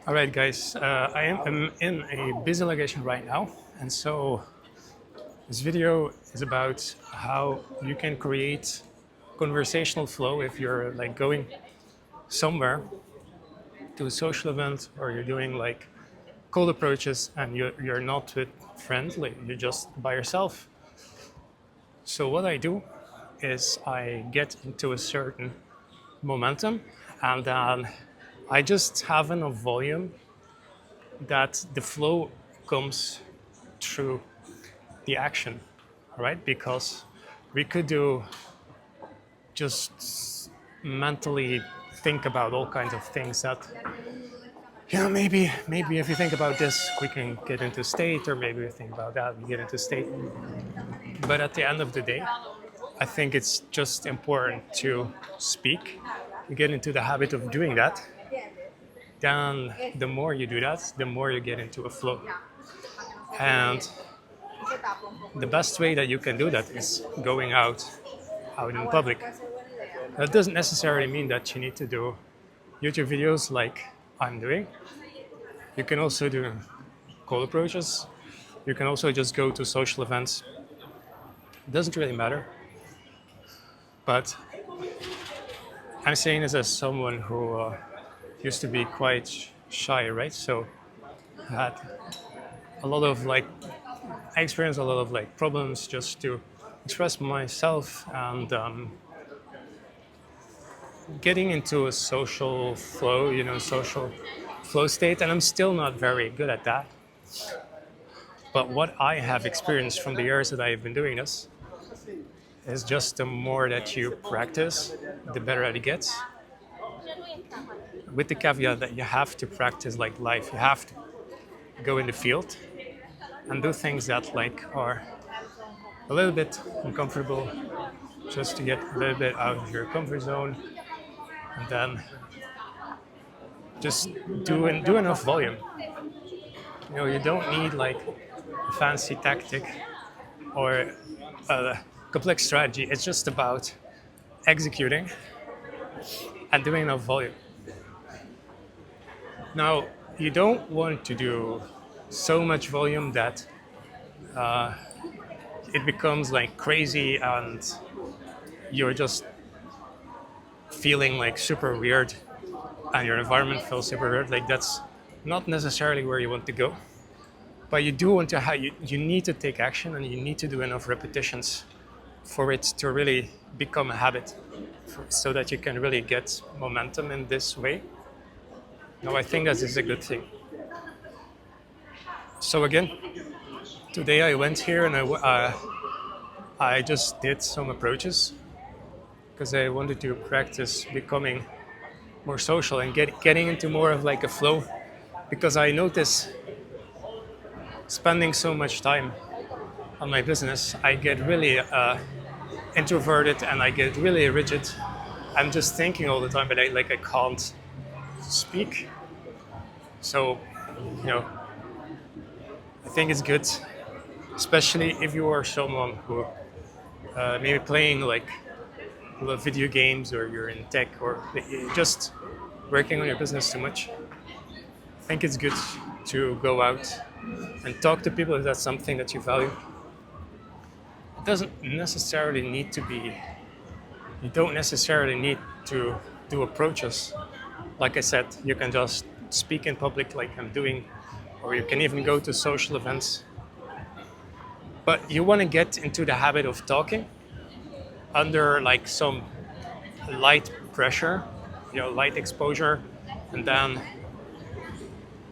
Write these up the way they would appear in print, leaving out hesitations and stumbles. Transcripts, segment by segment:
All right, guys. I'm in a busy location right now, and so this video is about how you can create conversational flow if you're like going somewhere to a social event or you're doing like cold approaches and you're not with friends, like you're just by yourself. So what I do is I get into a certain momentum and then I just have enough volume that the flow comes through the action, right? Because we could do just mentally think about all kinds of things that, maybe if you think about this, we can get into state, or maybe we think about that, we get into state. But at the end of the day, I think it's just important to speak. You get into the habit of doing that. Then the more you do that, the more you get into a flow. And the best way that you can do that is going out in public. That doesn't necessarily mean that you need to do YouTube videos like I'm doing. You can also do cold approaches. You can also just go to social events. It doesn't really matter. But I'm saying this as someone who used to be quite shy, right? So I had a lot of I experienced a lot of problems just to express myself and getting into a social flow, social flow state, and I'm still not very good at that. But what I have experienced from the years that I've been doing this is just the more that you practice, the better it gets. With the caveat that you have to practice like life, you have to go in the field and do things that are a little bit uncomfortable, just to get a little bit out of your comfort zone, and then just do enough volume. You don't need a fancy tactic or a complex strategy. It's just about executing and doing enough volume. Now, you don't want to do so much volume that it becomes crazy and you're just feeling super weird and your environment feels super weird. That's not necessarily where you want to go. But you do want to you need to take action, and you need to do enough repetitions for it to really become a habit, so that you can really get momentum in this way. Now, I think that is a good thing. So again, today I went here and I just did some approaches because I wanted to practice becoming more social and getting into more of a flow, because I notice spending so much time on my business, I get really introverted and I get really rigid. I'm just thinking all the time, but I can't speak. So, I think it's good, especially if you are someone who maybe playing video games, or you're in tech, or just working on your business too much. I think it's good to go out and talk to people if that's something that you value. It doesn't necessarily need to be, you don't necessarily need to do approaches. Like I said, you can just speak in public like I'm doing, or you can even go to social events. But you want to get into the habit of talking under some light pressure, light exposure. And then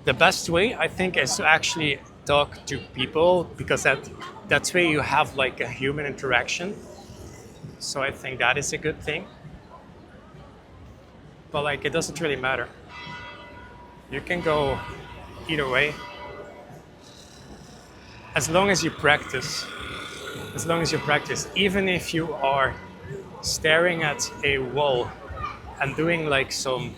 the best way, I think, is to actually talk to people, because that's where you have a human interaction. So I think that is a good thing. But it doesn't really matter. You can go either way. As long as you practice, even if you are staring at a wall and doing some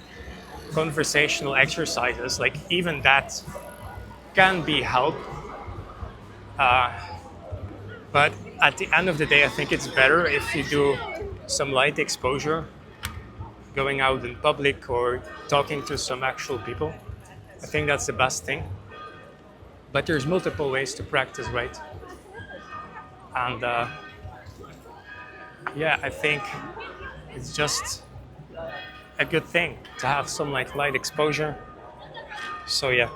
conversational exercises, even that can be help. But at the end of the day, I think it's better if you do some light exposure going out in public or talking to some actual people. I think that's the best thing. But there's multiple ways to practice, right? And yeah, I think it's just a good thing to have some like light exposure. So yeah,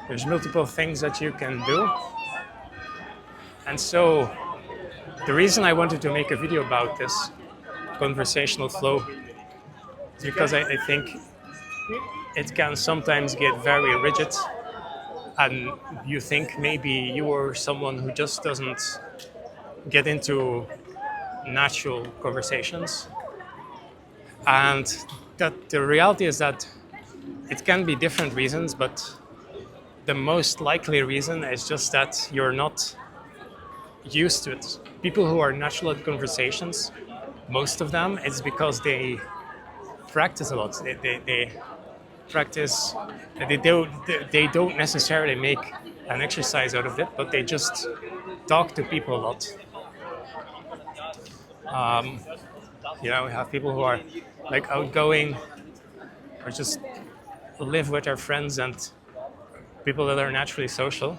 there's multiple things that you can do. And so the reason I wanted to make a video about this conversational flow is because I think it can sometimes get very rigid, and you think maybe you are someone who just doesn't get into natural conversations. And that the reality is that it can be different reasons, but the most likely reason is just that you're not used to it. People who are natural at conversations, most of them, it's because they practice a lot. They practice. They don't necessarily make an exercise out of it, but they just talk to people a lot. We have people who are like outgoing, or just live with their friends, and people that are naturally social.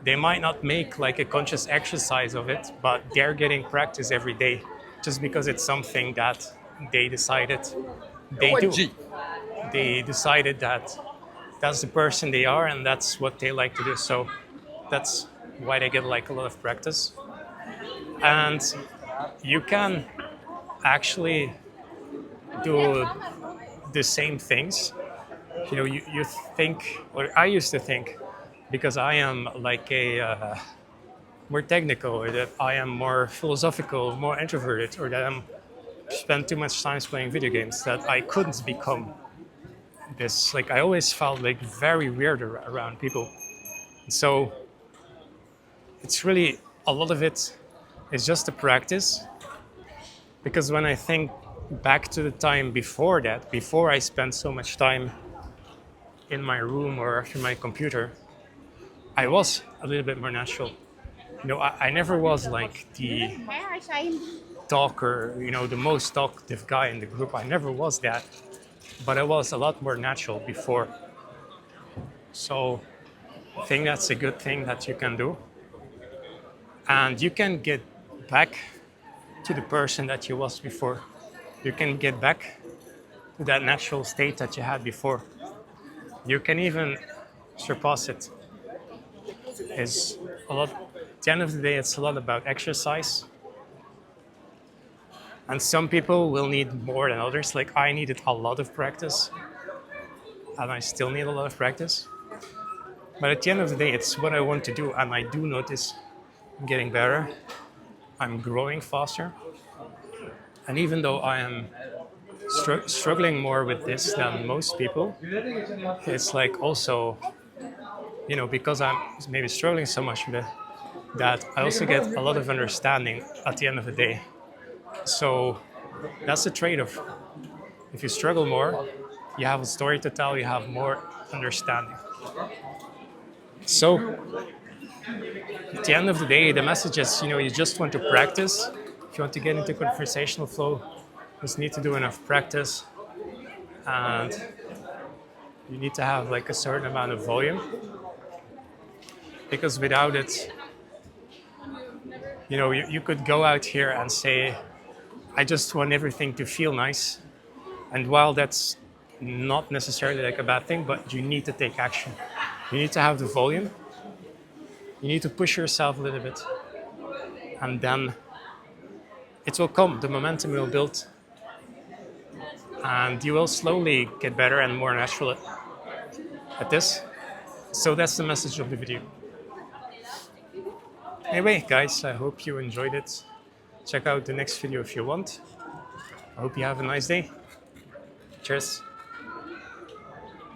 They might not make like a conscious exercise of it, but they're getting practice every day just because it's something that they decided they do. They decided that that's the person they are and that's what they like to do. So that's why they get like a lot of practice. And you can actually do the same things. You think, or I used to think, because I am like a more technical, or that I am more philosophical, more introverted, or that I'm spend too much time playing video games, that I couldn't become this. Like I always felt like very weird around people. So it's really, a lot of it is just a practice. Because when I think back to the time before that, before I spent so much time in my room or after my computer, I was a little bit more natural. I never was like the talker, the most talkative guy in the group. I never was that, but I was a lot more natural before. So I think that's a good thing that you can do. And you can get back to the person that you was before. You can get back to that natural state that you had before. You can even surpass it. It's a lot. At the end of the day, it's a lot about exercise. And some people will need more than others. Like I needed a lot of practice, and I still need a lot of practice. But at the end of the day, it's what I want to do, and I do notice I'm getting better. I'm growing faster. And even though I am struggling more with this than most people, it's like also, because I'm maybe struggling so much with it, that I also get a lot of understanding at the end of the day. So that's the trade-off. If you struggle more, you have a story to tell, you have more understanding. So at the end of the day, the message is, you just want to practice. If you want to get into conversational flow, you just need to do enough practice. And you need to have like a certain amount of volume. Because without it, you could go out here and say, I just want everything to feel nice. And while that's not necessarily like a bad thing, but you need to take action. You need to have the volume. You need to push yourself a little bit. And then it will come. The momentum will build. And you will slowly get better and more natural at this. So that's the message of the video. Anyway, guys, I hope you enjoyed it. Check out the next video if you want. I hope you have a nice day. Cheers.